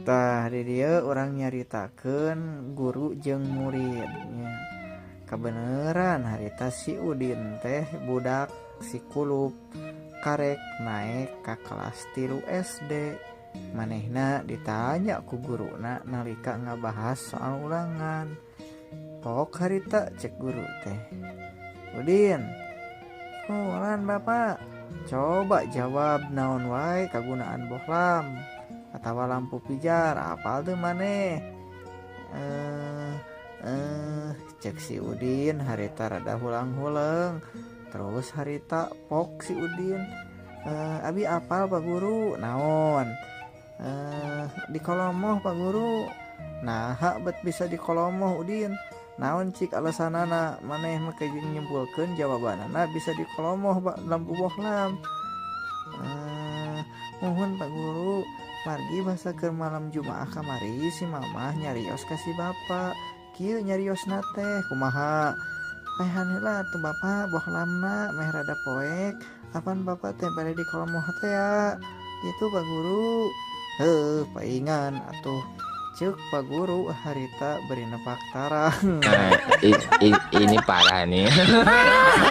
Tah di dieu urang nyaritakeun guru jeung muridnya. Kabeneran harita si Udin teh budak si kulup karek naik ka kelas 3 SD. Manehna ditanya ku guruna nalika ngabahas soal ulangan. Pok harita cek guru teh. Udin, ulan bapak. Coba jawab naon wae kagunaan bohlam atawa lampu pijar apal tuh maneh. Cek si Udin harita rada hulang-hulang. Terus harita pok si Udin. Abi apal Pak Guru. Naon? Di kolomoh Pak Guru. Nah bet bisa di kolomoh Udin. Naon cik alasanana maneh make nyimpulkeun jawabanana bisa di kolomoh lampu bohlam. Mohon Pak Guru margi basa ke malam Jumaah kamari si mamah nyarios kasih bapak kieu nyarios teh kumaha pehan heula tuh bapak bohlamna meh rada poek apan bapak teh bade di kolomoh teh ya itu Pak Guru paingan atuh cek Pak Guru harita beri nepak tarang. Ini parah nih.